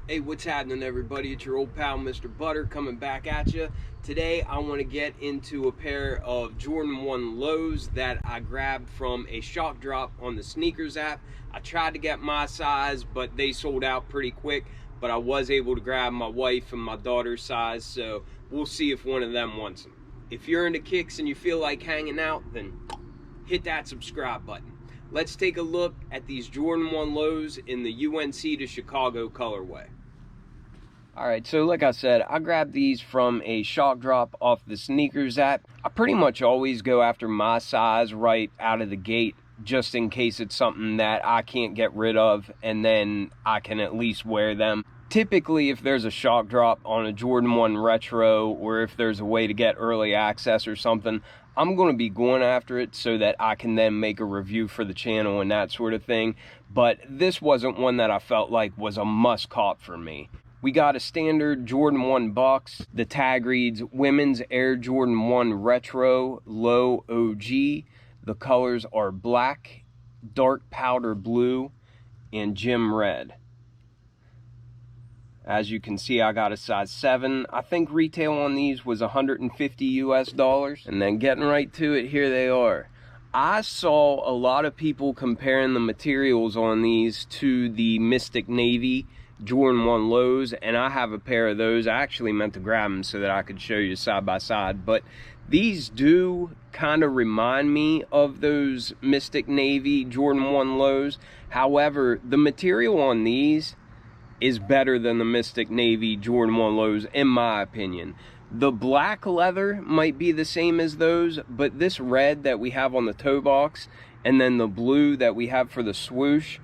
Hey, what's happening, everybody? It's your old pal, Mr. Butter, coming back at you. Today, I want to get into a pair of Jordan 1 lows that I grabbed from a shock drop on the sneakers app. I tried to get my size, but they sold out pretty quick. But I was able to grab my wife and my daughter's size, so we'll see if one of them wants them. If you're into kicks and you feel like hanging out, then hit that subscribe button. Let's take a look at these Jordan 1 lows in the UNC to Chicago colorway. Alright, so like I said, I grabbed these from a shock drop off the sneakers app. I pretty much always go after my size right out of the gate, just in case it's something that I can't get rid of, and then I can at least wear them. Typically, if there's a shock drop on a Jordan 1 Retro, or if there's a way to get early access or something, I'm going to be going after it so that I can then make a review for the channel and that sort of thing. But this wasn't one that I felt like was a must cop for me. We got a standard Jordan 1 box. The tag reads Women's Air Jordan 1 Retro Low OG. The colors are black, dark powder blue, and gym red. As you can see, I got a size 7. I think retail on these was $150 US. And then getting right to it, here they are. I saw a lot of people comparing the materials on these to the Mystic Navy Jordan 1 lows, and I have a pair of those. I actually meant to grab them so that I could show you side by side, but these do kind of remind me of those Mystic Navy Jordan 1 lows. However, the material on these is better than the Mystic Navy Jordan 1 lows, in my opinion. The black leather might be the same as those, but this red that we have on the toe box, and then the blue that we have for the swoosh,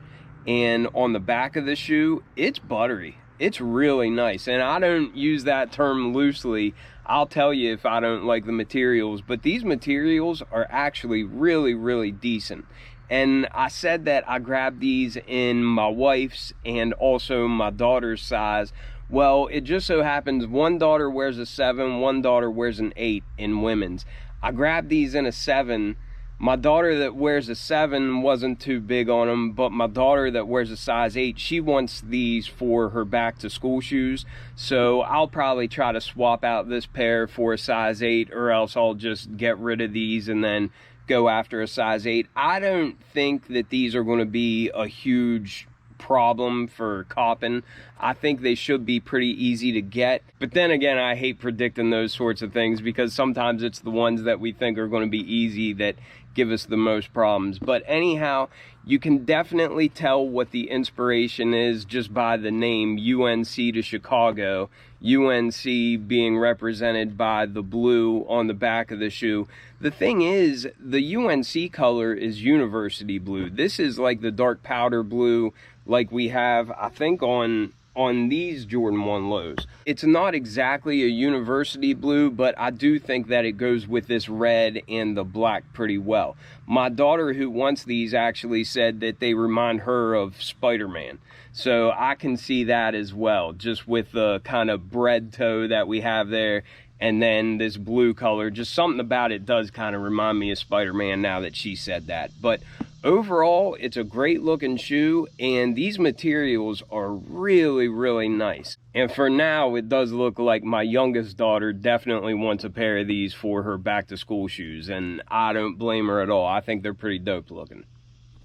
and on the back of the shoe, it's buttery. It's really nice, and I don't use that term loosely. I'll tell you if I don't like the materials, but these materials are actually really, really decent. And I said that I grabbed these in my wife's and also my daughter's size. Well, it just so happens one daughter wears a 7, one daughter wears an 8 in women's. I grabbed these in a 7. My daughter that wears a 7 wasn't too big on them, but my daughter that wears a size 8, she wants these for her back to school shoes. So I'll probably try to swap out this pair for a size 8, or else I'll just get rid of these and then go after a size 8. I don't think that these are going to be a huge problem for copping. I think they should be pretty easy to get, but then again, I hate predicting those sorts of things because sometimes it's the ones that we think are going to be easy that give us the most problems. But anyhow, you can definitely tell what the inspiration is just by the name UNC to Chicago. UNC being represented by the blue on the back of the shoe. The thing is, the UNC color is university blue. This is like the dark powder blue like we have, I think, on these Jordan 1 lows. It's not exactly a university blue, but I do think that it goes with this red and the black pretty well. My daughter who wants these actually said that they remind her of Spider-Man. So I can see that as well, just with the kind of bread toe that we have there. And then this blue color, just something about it does kind of remind me of Spider-Man now that she said that. But overall, it's a great looking shoe, and these materials are really, really nice. And for now, it does look like my youngest daughter definitely wants a pair of these for her back to school shoes, and I don't blame her at all. I think they're pretty dope looking.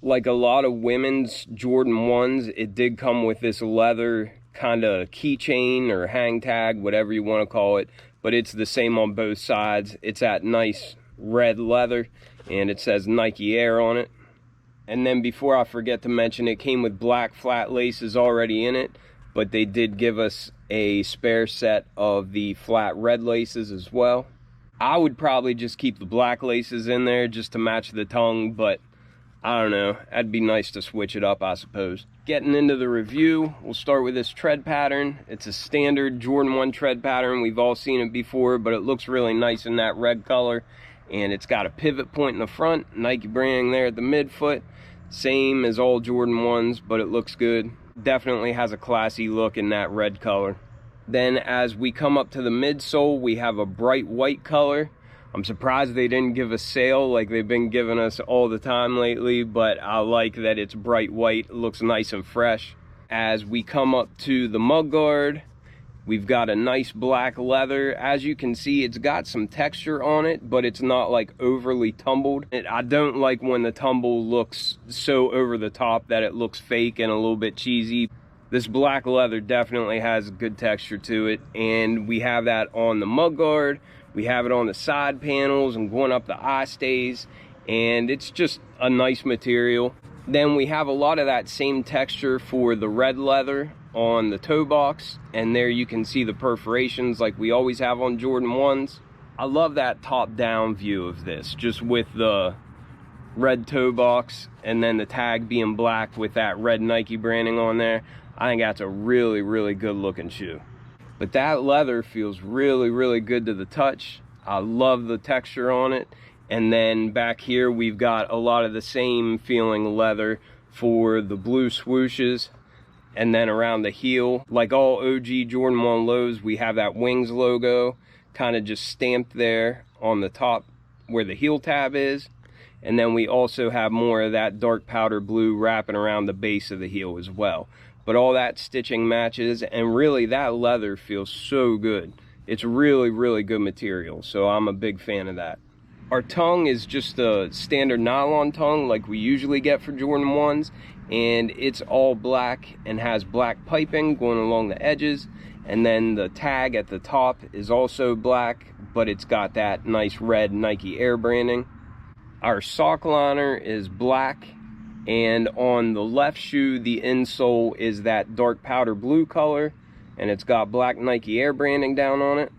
Like a lot of women's Jordan 1s, it did come with this leather kind of keychain or hang tag, whatever you want to call it, but it's the same on both sides. It's that nice red leather, and it says Nike Air on it. And then before I forget to mention, it came with black flat laces already in it, but they did give us a spare set of the flat red laces as well. I would probably just keep the black laces in there just to match the tongue, but I don't know, that'd be nice to switch it up, I suppose. Getting into the review, we'll start with this tread pattern. It's a standard Jordan 1 tread pattern. We've all seen it before, but it looks really nice in that red color. And it's got a pivot point in the front, Nike branding there at the midfoot. Same as all Jordan 1s, but it looks good. Definitely has a classy look in that red color. Then as we come up to the midsole, we have a bright white color. I'm surprised they didn't give a sale like they've been giving us all the time lately, but I like that it's bright white. It looks nice and fresh. As we come up to the mud guard, we've got a nice black leather. As you can see, it's got some texture on it, but it's not like overly tumbled. I don't like when the tumble looks so over the top that it looks fake and a little bit cheesy. This black leather definitely has good texture to it, and we have that on the mud guard. We have it on the side panels and going up the eye stays, and it's just a nice material. Then we have a lot of that same texture for the red leather on the toe box, and there you can see the perforations like we always have on Jordan 1s. I love that top-down view of this, just with the red toe box and then the tag being black with that red Nike branding on there. I think that's a really, really good looking shoe. But that leather feels really, really good to the touch. I love the texture on it. And then back here, we've got a lot of the same feeling leather for the blue swooshes. And then around the heel, like all OG Jordan 1 lows, we have that Wings logo kind of just stamped there on the top where the heel tab is. And then we also have more of that dark powder blue wrapping around the base of the heel as well. But all that stitching matches, and really that leather feels so good. It's really, really good material, so I'm a big fan of that. Our tongue is just a standard nylon tongue like we usually get for Jordan 1s, and it's all black and has black piping going along the edges, and then the tag at the top is also black, but it's got that nice red Nike Air branding. Our sock liner is black, and on the left shoe, the insole is that dark powder blue color, and it's got black Nike Air branding down on it.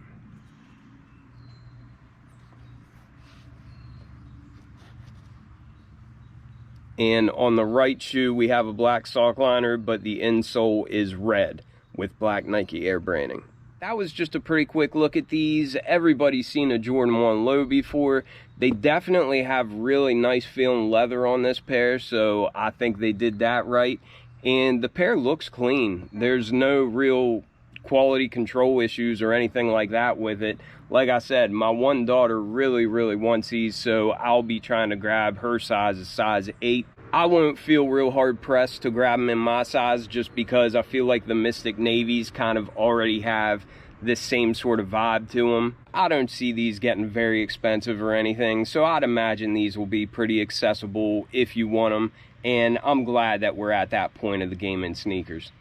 And on the right shoe, we have a black sock liner, but the insole is red with black Nike Air branding. That was just a pretty quick look at these. Everybody's seen a Jordan 1 low before. They definitely have really nice feeling leather on this pair, so I think they did that right. And the pair looks clean. There's no real quality control issues or anything like that with it. Like I said, my one daughter really, really wants these, so I'll be trying to grab her size, a size 8. I won't feel real hard pressed to grab them in my size, just because I feel like the Mystic Navies kind of already have this same sort of vibe to them. I don't see these getting very expensive or anything, so I'd imagine these will be pretty accessible if you want them, and I'm glad that we're at that point of the game in sneakers.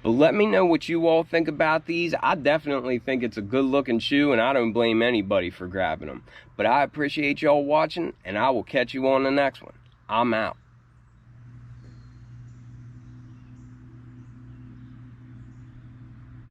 But let me know what you all think about these. I definitely think it's a good looking shoe, and I don't blame anybody for grabbing them. But I appreciate y'all watching, and I will catch you on the next one. I'm out.